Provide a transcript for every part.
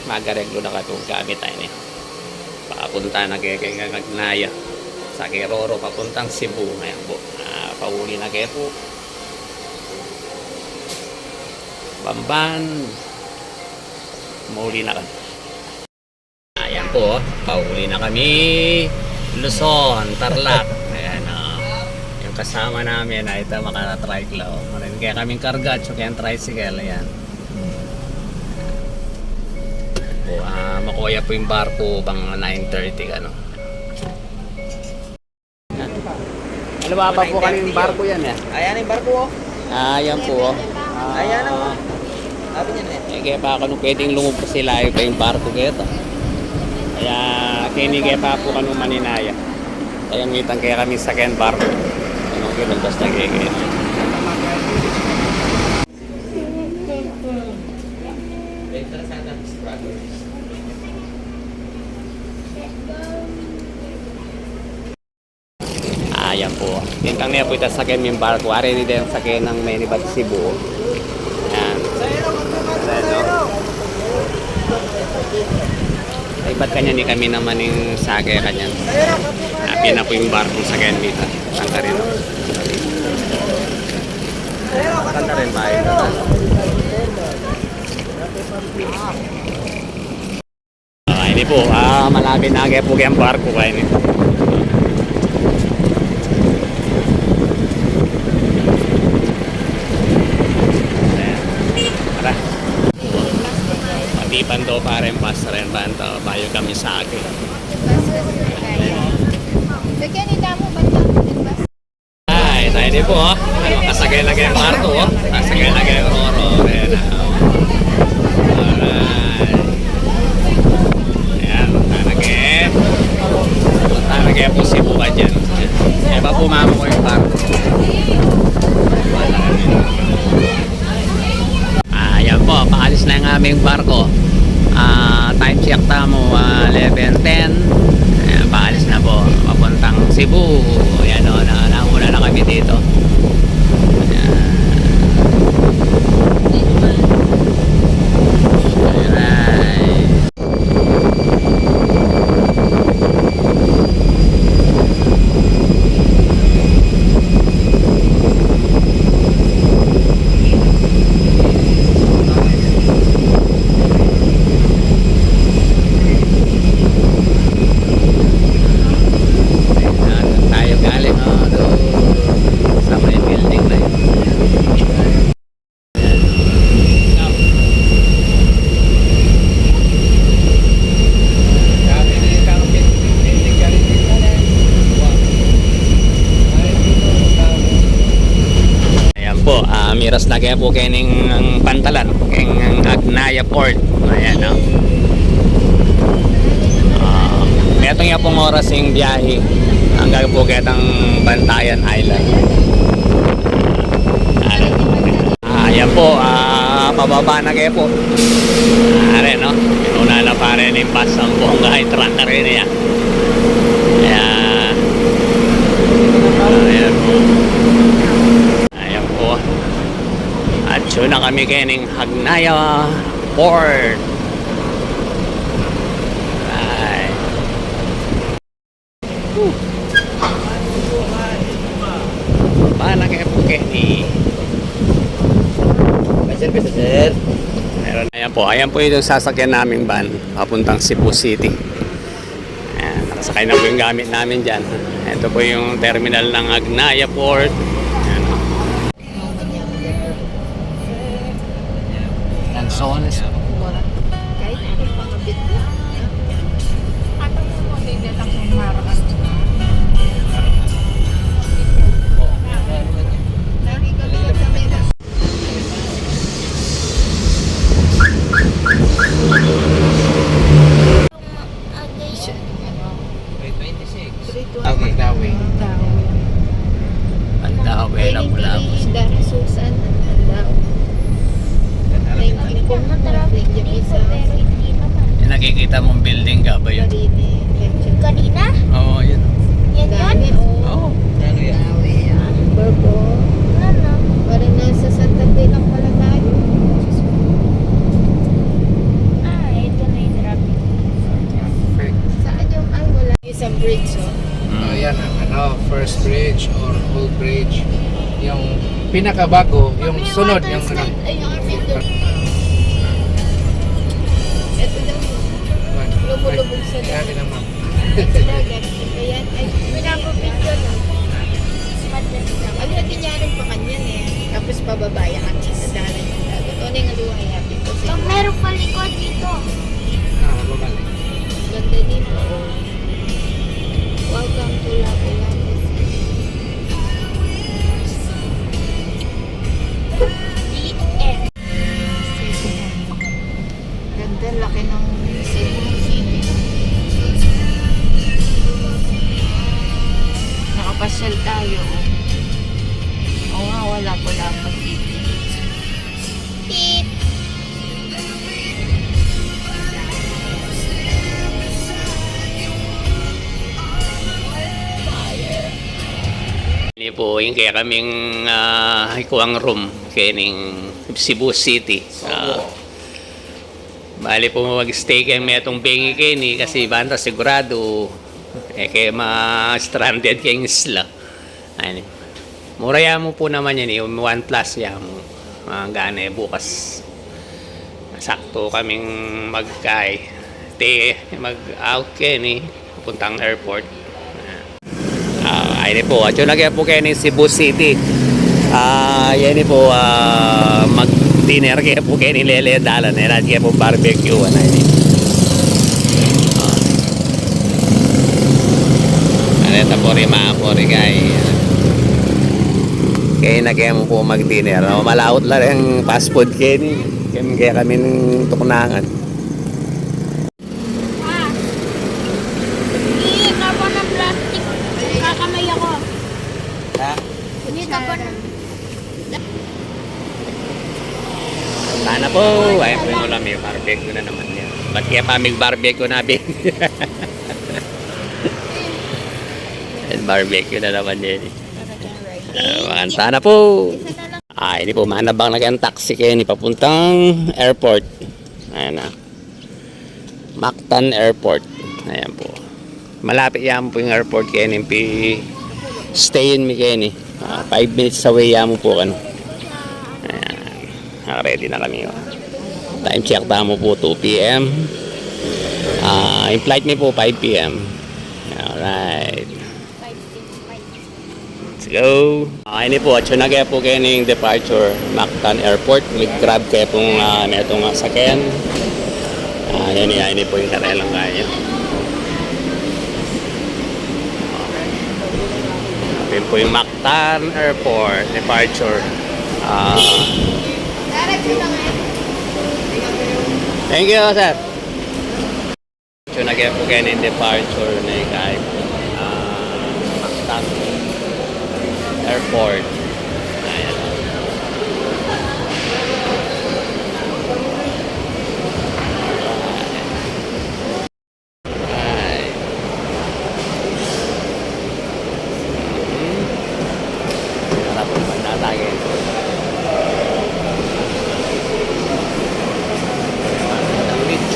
Magareglo na katong gamit tayo niya. Papunta na kay Nagnaya sa Keroro papuntang Cebu ngayon po. Pauli na kayo po. Bamban. Mauli na kami. Ayan po, pauli na kami. Luzon, Tarlac. Ayan yung kasama namin ay ito makana-trike lang. Maraming kaya kaming karga at kaya tricycle. Ayan. Makuya po yung barko bang 9:30 ano. Ano ba po kami yung barko yan eh? Ayan yung barko oh. Ayan po. Ayan oh. Sabi niya na eh. Kaya pa kung pwedeng lumubos sila pa yung barko kaya ito. Kaya kaya pa po kanong maninaya. Kaya ngitan kaya kami sa ken barko. Anong kinuntas na kaya kaya. Ayan po. Yung kang niya po ita sa ken yung barko. Ari ni din sa ken ng Menibat Cebu. Ayan. Ay ba't kanya ni kami naman yung sake kanya. Happy na po yung barko sa ken dito. Sangka rin. Kanta rin ba ito? Ini po. Malapit na kaya po kaya ang barko kayo nito. Panto parang rin banto bayo kami sa akin. Ay, tayo din po oh. Kasagay lagi ang barko oh. Kasagay lagi ang Roro. Ayan. Alright. Ayan, tanagay po si Buka dyan. Kaya ba pumama ko yung barko? Ayan po, paalis na yung aming barko. Time check tamo 11:10. Ayan, paalis na po papuntang Cebu. Ayan o, nauna na kami dito. Ayan. Miras na kaya po kayo ng Pantalan ng Nagnaya Port. Ayan o meron nga pong oras yung biyahe hanggang po kayo ng Bantayan Island. Ayan po, pababa na kayo po. Ayan no, inuna na pa rin yung bus ang buong kahit truck na rin niya. Ayan po. Ayan po. At yun na kami kayo ng Nagnaya Port. Right. Paano kayo po kayo ni Pasir. Ayan po yung sasakyan naming van papuntang Cebu City. Ayan, nakasakay na po yung gamit namin dyan. Ito po yung terminal ng Nagnaya Port. Sones. Kahit ano pangabit ko. Atang mo din datang marakas. Nakikaligat kami na. Magdawi. Pandawi lang mula po. Dari Susan. Yung nakikita mong building ka ba yun? Kanina? Oo, yun. Yan yun? Oo. Ano yan? Burgo. Ano? Parang nasa Santa Fe lang pala tayo. Bridge. Yung pinakabago, yung sunod, yung ano. Ay, yung army doon. Ito daw. Lumulubog sa dagat. Grabe naman. Sa dagat. Kaya, ay, pinapapit yun. Ano na tinyarin pa kanyan eh. Tapos pababaya kami sa dagat ng dagat. Ano yung aluhay natin ko sa Pag meron palikod dito. Bumalik. ganda dito. Oh. Welcome to Lapu-Lapu. DF. Ganda, laki ng Cebu City. Nakapasyal tayo. Oo nga, wala po Lapu City. Beep. Ini po yung kaya kaming ikuang room kining Cebu City. Bali po mag-stay kami itong bengi kini kasi banda sigurado kaya ma-stranded kayong isla. Ayun. Mura mo po naman yan yung 1 plus yan mo. Gana bukas. Sakto kaming mag-out kini pupuntang airport. Ayun po, at yun lagi po kayo ng Cebu City. Yan po, mag-dinner kayo po kayo ng Lele Dalan. Yan kayo po barbecue. Ito po rin mga po rin kayo. Kaya na kayo mo po mag-dinner. Malaot lang yung fast food kayo ni. Kaya kami ng tuknangan. Hindi ka po ng plastic. Kakamay ako. Ha? Hindi ka po ng... Sana po, ay po yung ulam yung barbecue na naman yan. Ba't kaya pa may barbecue na bin? Barbecue na naman yan. Sana po. Ini po, manabang na kayang taxi kayo ni papuntang airport. Ayan na. Mactan Airport. Ayan po. Malapit yan po yung airport kayo ni stay in me kayo ni. 5 minutes away yan mo po ano. Ready na kami. Time check mo po 2 p.m. Yung flight mo po 5 p.m. Alright. Let's go. Ini po, at yun na kaya po kayo ng departure Mactan Airport. Mag-grab kayo pong itong sakyan. Yan po yung karelang kaya. Yan po yung Mactan Airport departure. Thank you, sir. So, nagyan po kayo ng departure na kahit Mactan Airport. Ayan. Alright. Harap po magtatagin.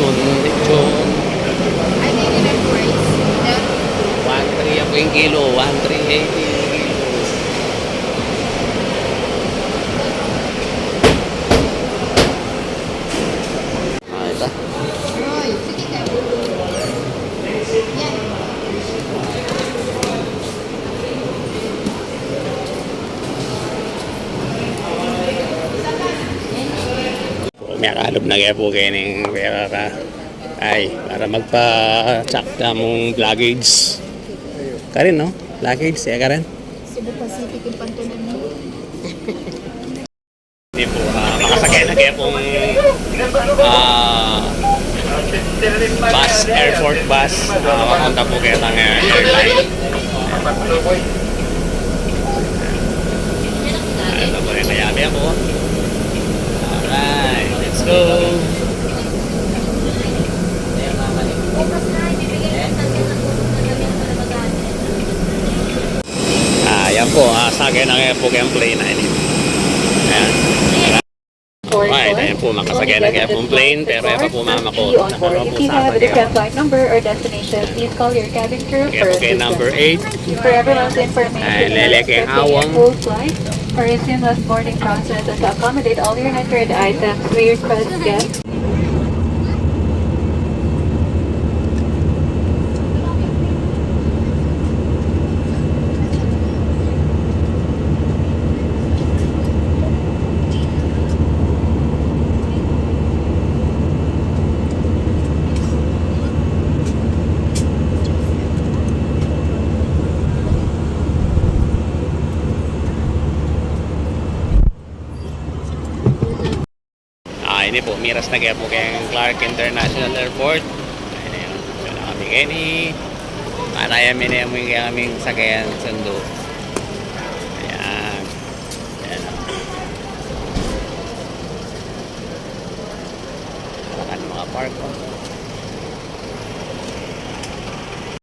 Lechon. Ay, hindi na price. 1.3 ako yung kilo. 1.380 yung kilo. Ito. Roy, sige ka. Yan. May kalog na kaya po kayo ng pera ka. Ay, para magpa-check na mong luggage. Ka rin, no? Luggage, siya ka rin. Cebu Pacific yung pantunan mo. Hindi po, makasakay na kaya pong bus, airport bus. Makapunta po kayo ng airline. Ito po rin kayabi ako. Alright, let's go. Yan po, sakay na kaya po kayong plane na ini. Ayan. Right, ayan po, makasagay na kaya pong plane, pero ito po mama ko, on board. If you have a different flight number or destination, please call your cabin crew Kaya po for kay number assistance. 8. For everyone's information, Ay, we are leleke ang expecting awang. a full flight or a seamless boarding process and to accommodate all your handcrafted items. We request guests Ini po, miras na kaya po kay Clark International Airport. Ayun na yun. So, na kami kaya ni Marayami na yung kaya kaming sakayan sundo. Ayan. Ayan. Ayan mga park.